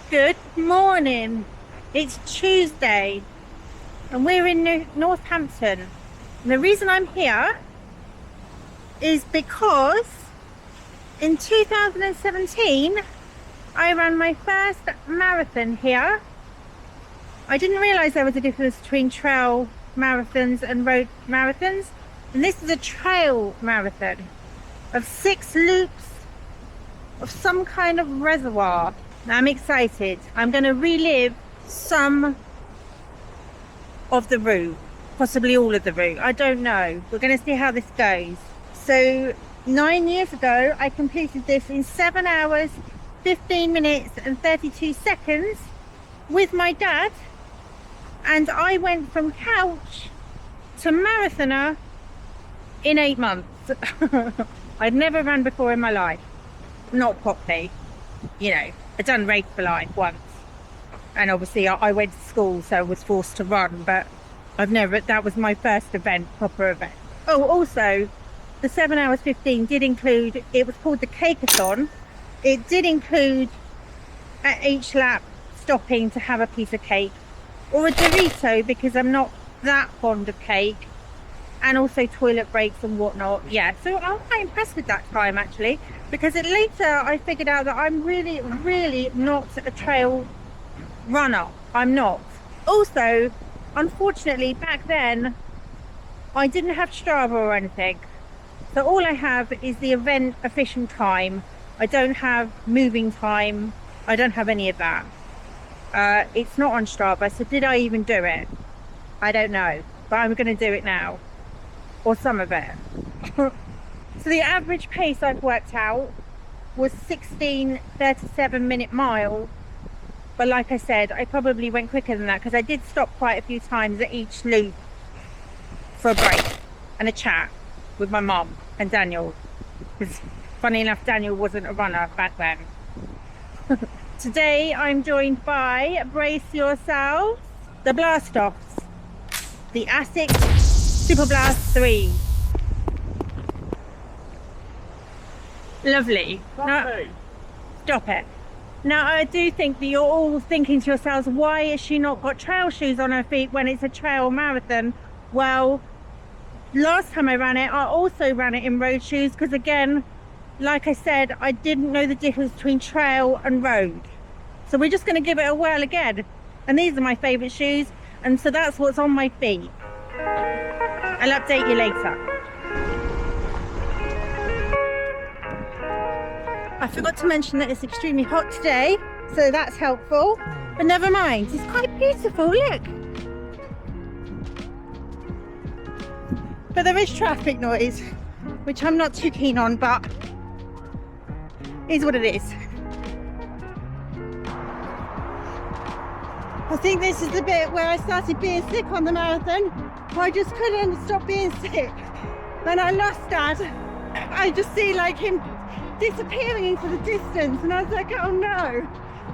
Good morning. It's Tuesday and we're in Northampton. And the reason I'm here is because in 2017 I ran my first marathon here. I didn't realise there was a difference between trail marathons and road marathons, and this is a trail marathon of 6 loops of some kind of reservoir. I'm excited. I'm going to relive some of the route, possibly all of the route. I don't know. We're going to see how this goes. So 9 years ago, I completed this in 7 hours, 15 minutes and 32 seconds with my dad. And I went from couch to marathoner in 8 months. I'd never run before in my life. Not properly, you know. I'd done Race for Life once, and obviously I went to school, so I was forced to run, but that was my first event, proper event. Oh, also, the 7 hours 15 did include, it was called the Cake-A-Thon. It did include at each lap stopping to have a piece of cake, or a Dorito, because I'm not that fond of cake, and also toilet breaks and whatnot. Yeah, so I'm quite impressed with that time actually, because later I figured out that I'm really not a trail runner. I'm not. Also, unfortunately, back then I didn't have Strava or anything, so all I have is the event official time. I don't have moving time. I don't have any of that. It's not on Strava, so did I even do it? I don't know, but I'm going to do it now, or some of it. So the average pace I've worked out was 16:37 mile, but like I said, I probably went quicker than that because I did stop quite a few times at each loop for a break and a chat with my mum and Daniel, because funny enough, Daniel wasn't a runner back then. Today I'm joined by, brace yourselves, the blast-offs, the ASICS Super Blast 3. Lovely. Now, stop it. Now, I do think that you're all thinking to yourselves, why has she not got trail shoes on her feet when it's a trail marathon? Well, last time I ran it, I also ran it in road shoes because, again, like I said, I didn't know the difference between trail and road. So we're just going to give it a whirl again. And these are my favourite shoes, and so that's what's on my feet. I'll update you later. I forgot to mention that it's extremely hot today, so that's helpful. But never mind, it's quite beautiful, look. But there is traffic noise, which I'm not too keen on, but is what it is. I think this is the bit where I started being sick on the marathon. I just couldn't stop being sick. When I lost Dad, I just see like him disappearing into the distance, and I was like, oh no.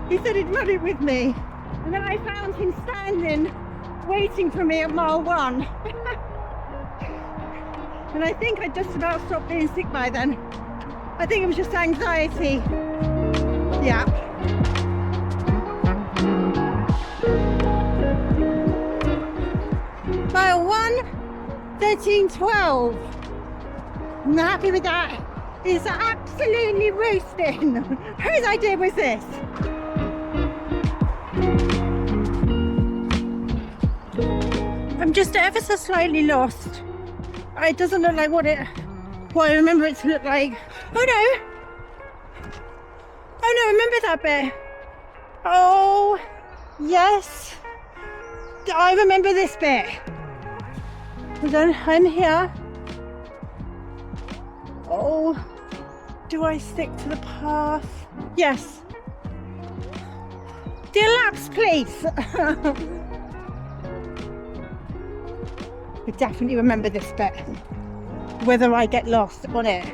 He said he'd run it with me, and then I found him standing waiting for me at mile 1. And I think I just about stopped being sick by then. I think it was just anxiety. Yeah. Mile 1, 13:12. I'm happy with that. It's absolutely roasting. Whose idea was this? I'm just ever so slightly lost. It doesn't look like what I remember it to look like. Oh no! Oh no, remember that bit? Oh, yes. I remember this bit. Hold on, I'm here. Oh, do I stick to the path? Yes. Do laps, please. I definitely remember this bit. Whether I get lost on it.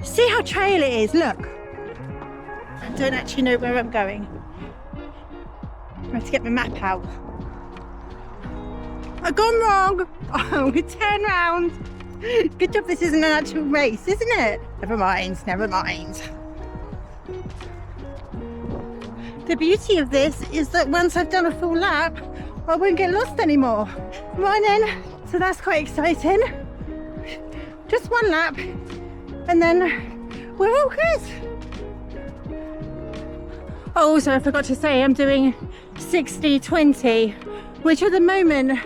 See how trail it is, look. I don't actually know where I'm going. I have to get my map out. I've gone wrong. Oh, turn round. Good job this isn't an actual race, isn't it? Never mind, never mind. The beauty of this is that once I've done a full lap, I won't get lost anymore. Morning. So that's quite exciting. Just one lap and then we're all good. Oh, also I forgot to say I'm doing 60-20, which at the moment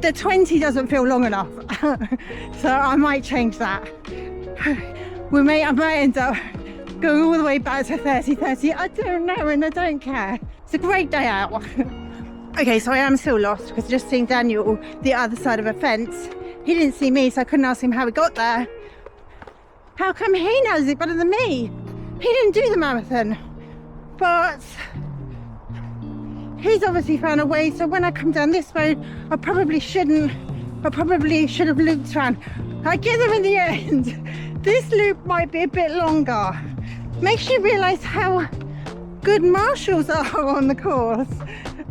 the 20 doesn't feel long enough. So I might change that. I might end up going all the way back to 30-30. I don't know, and I don't care. It's a great day out. Okay, so I am still lost because I just seen Daniel the other side of a fence. He didn't see me, so I couldn't ask him how he got there. How come he knows it better than me? He didn't do the marathon, but he's obviously found a way. So when I come down this road, I probably should have looped around. I get there in the end. This loop might be a bit longer. Makes you realise how good marshals are on the course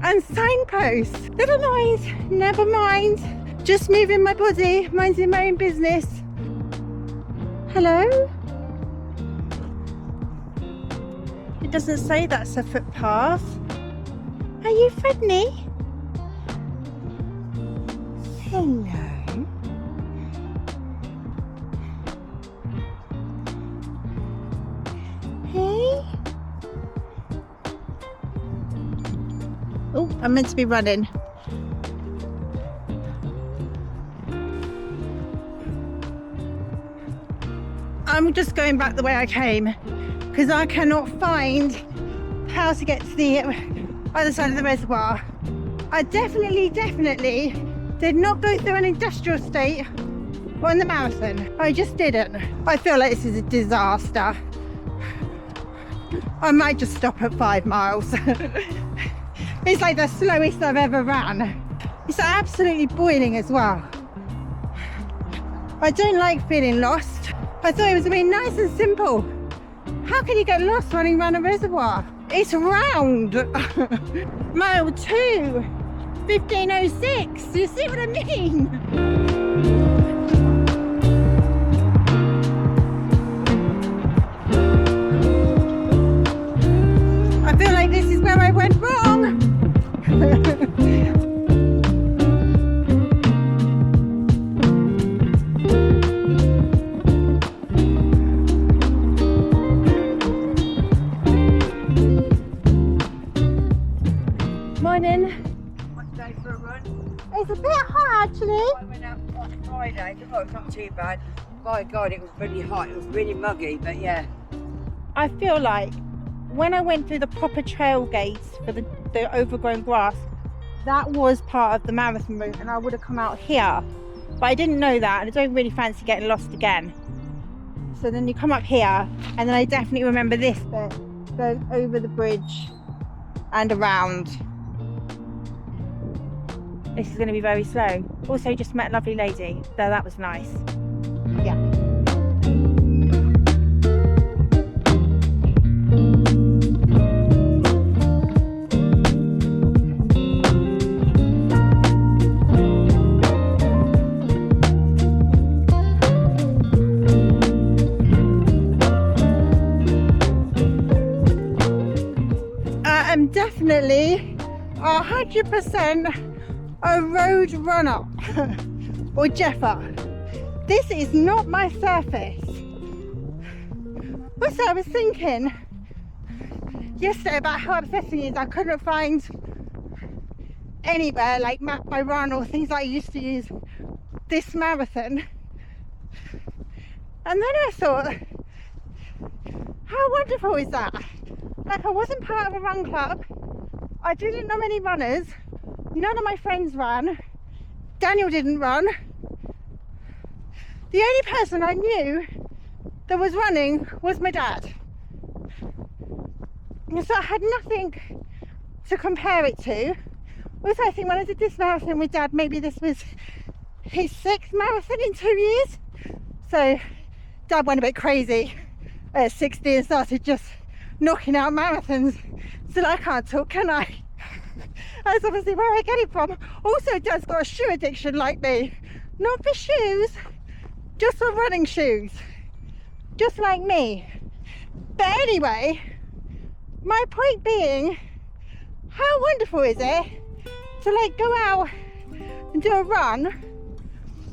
and signposts. Little noise, never mind. Just moving my body, minding my own business. Hello? It doesn't say that's a footpath. Are you friendly? Hello? Hey? Oh, I'm meant to be running. I'm just going back the way I came because I cannot find how to get to the other side of the reservoir. I definitely did not go through an industrial estate on the marathon. I just didn't. I feel like this is a disaster. I might just stop at 5 miles. It's like the slowest I've ever ran. It's absolutely boiling as well. I don't like feeling lost. I thought it was going to be nice and simple. How can you get lost running around a reservoir? It's round. Mile 2, 15:06. Do you see what I mean? I feel like this is where I went wrong. Morning. What day for a run? It's a bit hot actually. I went out on Friday. Oh, it's not too bad. My God, it was really hot. It was really muggy, but yeah. I feel like when I went through the proper trail gates for the overgrown grass, that was part of the marathon route and I would have come out here. But I didn't know that and I don't really fancy getting lost again. So then you come up here and then I definitely remember this bit, going over the bridge and around. This is going to be very slow. Also just met a lovely lady, so that was nice. Yeah. I am definitely 100% a road runner or Jeffer. This is not my surface. Also, I was thinking yesterday about how upsetting it is I couldn't find anywhere like Map by Run or things I used to use this marathon. And then I thought, how wonderful is that? Like, I wasn't part of a run club. I didn't know many runners. None of my friends ran. Daniel didn't run. The only person I knew that was running was my dad. And so I had nothing to compare it to. Also, I think when I did this marathon with Dad, maybe this was his 6th marathon in 2 years. So Dad went a bit crazy at 60 and started just knocking out marathons. So I can't talk, can I? That's obviously where I get it from. Also, Dad's got a shoe addiction like me. Not for shoes, just for running shoes. Just like me. But anyway, my point being, how wonderful is it to like go out and do a run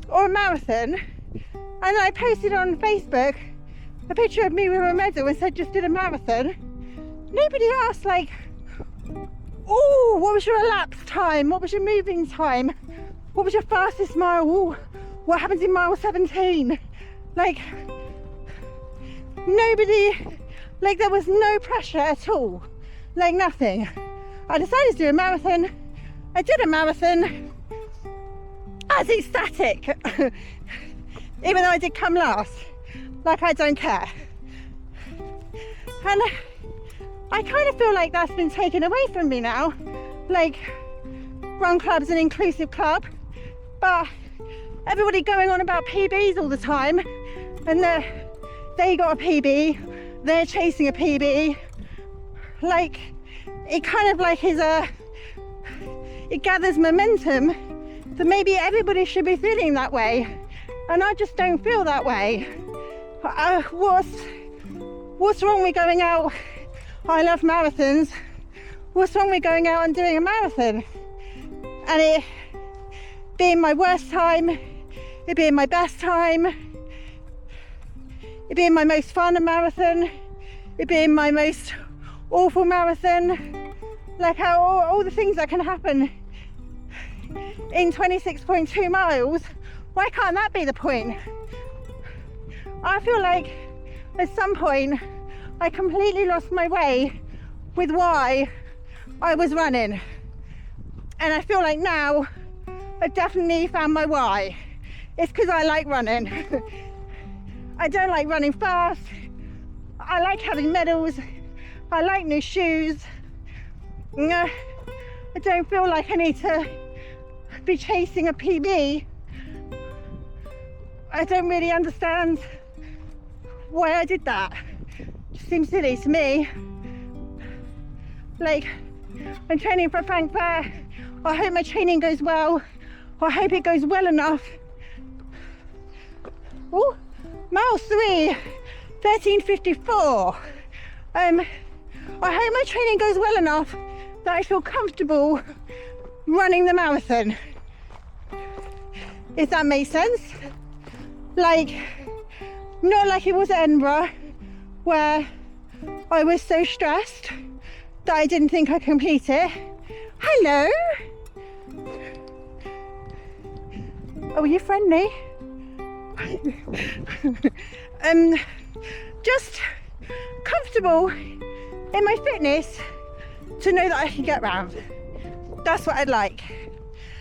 or a marathon, and I posted on Facebook a picture of me with a medal and said just did a marathon. Nobody asked like, oh, what was your elapsed time? What was your moving time? What was your fastest mile? Ooh, what happens in mile 17? Like, nobody, like there was no pressure at all, like nothing. I decided to do a marathon. I did a marathon. I was ecstatic, even though I did come last. Like I don't care. And I kind of feel like that's been taken away from me now. Like, run club's an inclusive club, but everybody going on about PBs all the time, and they got a PB, they're chasing a PB. Like, it kind of like is it gathers momentum that maybe everybody should be feeling that way, and I just don't feel that way. What's wrong with going out? I love marathons. What's wrong with going out and doing a marathon? And it being my worst time, it being my best time, it being my most fun marathon, it being my most awful marathon. Like how all the things that can happen in 26.2 miles, why can't that be the point? I feel like at some point I completely lost my way with why I was running, and I feel like now I've definitely found my why. It's because I like running. I don't like running fast. I like having medals. I like new shoes. I don't feel like I need to be chasing a PB. I don't really understand why I did that. It seems silly to me. Like, I'm training for Frankfurt. I hope my training goes well. I hope it goes well enough. Oh, mile 3, 13:54. I hope my training goes well enough that I feel comfortable running the marathon. If that makes sense. Like, not like it was at Edinburgh, where I was so stressed that I didn't think I'd complete it. Hello. Oh, are you friendly? Just comfortable in my fitness to know that I can get round. That's what I'd like.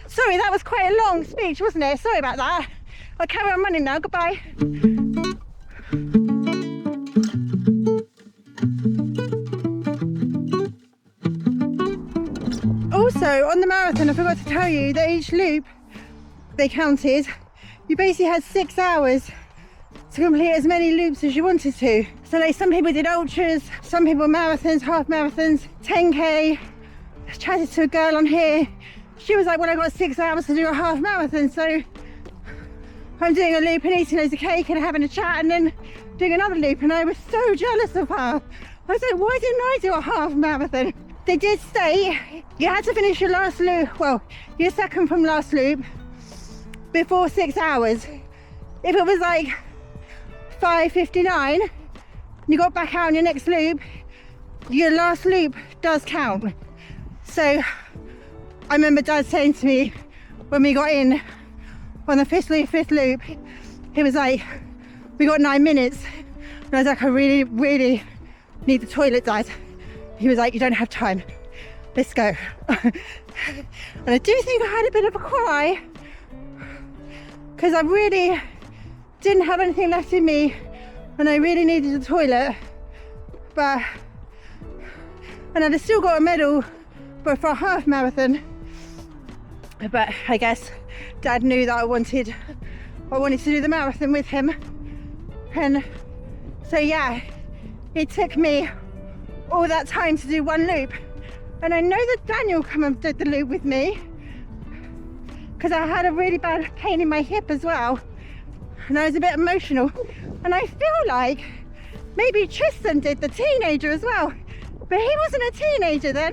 Sorry, that was quite a long speech, wasn't it? Sorry about that. I'll carry on running now. Goodbye. Also, on the marathon, I forgot to tell you that each loop they counted, you basically had 6 hours to complete as many loops as you wanted to. So like some people did ultras, some people marathons, half marathons, 10k. I chatted to a girl on here. She was like, well, I got 6 hours to do a half marathon, so I'm doing a loop and eating loads of cake and having a chat and then doing another loop, and I was so jealous of her. I was like, why didn't I do a half marathon? They did say you had to finish your last loop, well, your second from last loop before 6 hours. If it was like 5:59, you got back out on your next loop, your last loop does count. So I remember Dad saying to me when we got in on the fifth loop, he was like, we got 9 minutes. And I was like, I really need the toilet, Dad. He was like, you don't have time, let's go. And I do think I had a bit of a cry because I really didn't have anything left in me and I really needed the toilet. And I'd still got a medal, but for a half marathon. But I guess Dad knew that I wanted to do the marathon with him. And so yeah, it took me all that time to do one loop. And I know that Daniel came and did the loop with me because I had a really bad pain in my hip as well. And I was a bit emotional. And I feel like maybe Tristan did, the teenager, as well. But he wasn't a teenager then.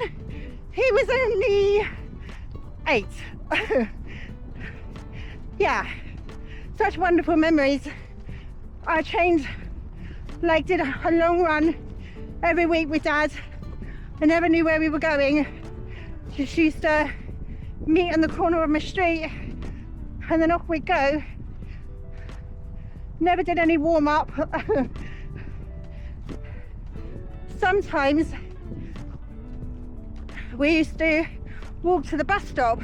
He was only 8. Yeah, such wonderful memories. I trained, like did a long run every week with Dad. I never knew where we were going. Just used to meet on the corner of my street and then off we'd go. Never did any warm up. Sometimes we used to walk to the bus stop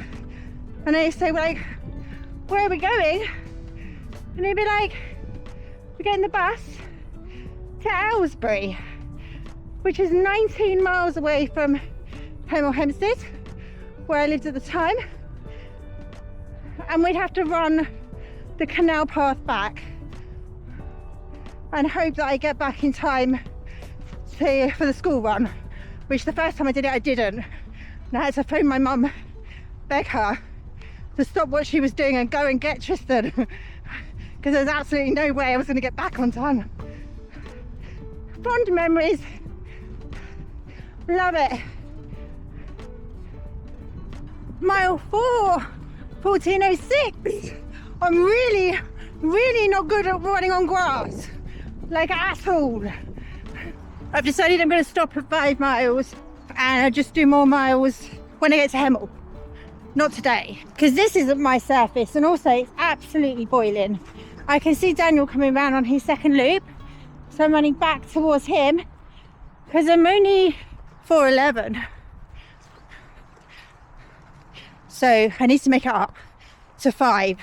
and I used to say, like, where are we going? And he'd be like, we're getting the bus to Aylesbury, which is 19 miles away from Hemel Hempstead, where I lived at the time. And we'd have to run the canal path back and hope that I get back in time for the school run, which the first time I did it, I didn't. And I had to phone my mum, beg her to stop what she was doing and go and get Tristan, because there's absolutely no way I was going to get back on time. Fond memories. Love it. Mile 4, 14:06. I'm really not good at running on grass, like at all. I've decided I'm going to stop at 5 miles and I'll just do more miles when I get to Hemel. Not today, because this isn't my surface, and also it's absolutely boiling. I can see Daniel coming around on his second loop, so I'm running back towards him because I'm only 4:11. So I need to make it up to 5,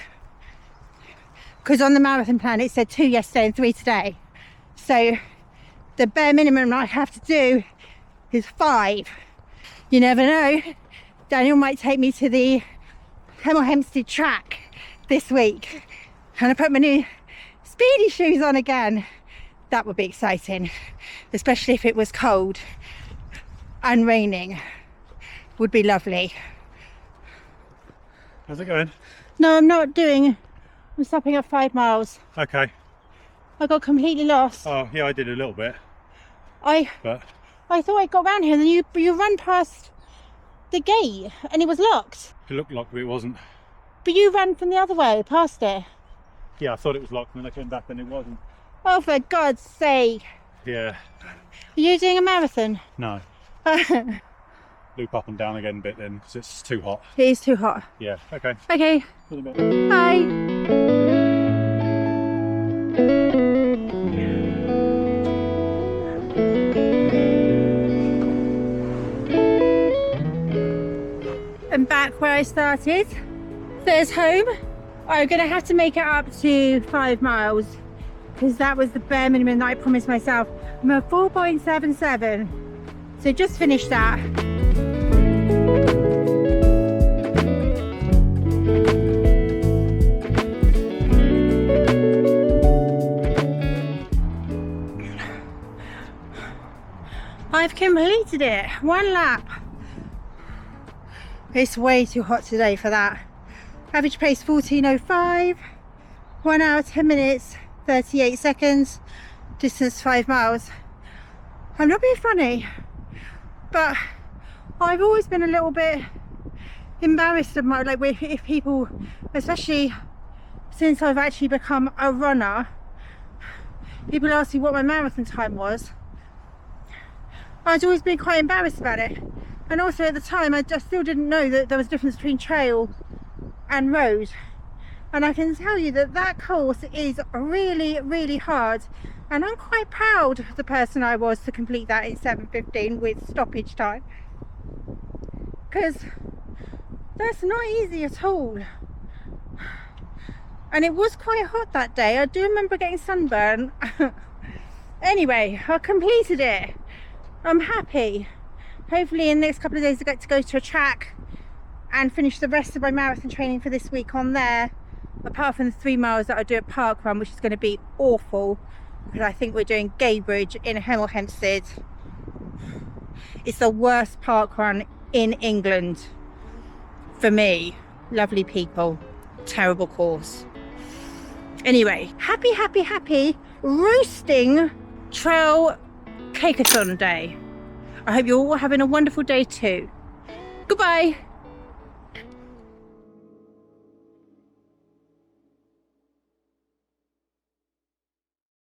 because on the marathon plan it said 2 yesterday and 3 today. So the bare minimum I have to do is 5. You never know, Daniel might take me to the Hemel Hempstead track this week and I put my new speedy shoes on again. That would be exciting, especially if it was cold and raining. Would be lovely. How's it going? No, I'm not doing. I'm stopping at 5 miles. Okay. I got completely lost. Oh yeah, I did a little bit. I thought I got around here, and then you ran past the gate and it was locked. It looked locked, but it wasn't. But you ran from the other way past it. Yeah, I thought it was locked, and then I came back and it wasn't. Oh, for God's sake. Yeah. Are you doing a marathon? No. Loop up and down again a bit then, because it's too hot. It is too hot. Yeah, okay. Okay. See you in a bit. Bye. I'm back where I started. There's home. I'm gonna have to make it up to 5 miles because that was the bare minimum that I promised myself. I'm at 4.77, so just finished that. I've completed it, 1 lap. It's way too hot today for that. Average pace 14:05, 1 hour 10 minutes 38 seconds, distance 5 miles. I'm not being funny, but I've always been a little bit embarrassed of my, like, if people, especially since I've actually become a runner, people ask me what my marathon time was. I'd always been quite embarrassed about it. And also at the time, I just still didn't know that there was a difference between trail and road. And I can tell you that that course is really hard. And I'm quite proud of the person I was to complete that in 7:15 with stoppage time. Because that's not easy at all. And it was quite hot that day. I do remember getting sunburned. Anyway, I completed it. I'm happy. Hopefully in the next couple of days I get to go to a track and finish the rest of my marathon training for this week on there, apart from the 3 miles that I do at Park Run, which is going to be awful because I think we're doing Gaybridge in Hemel Hempstead. It's the worst park run in England for me. Lovely people, terrible course. Anyway, happy roasting trail Cake-A-Thon day. I hope you're all having a wonderful day too. Goodbye.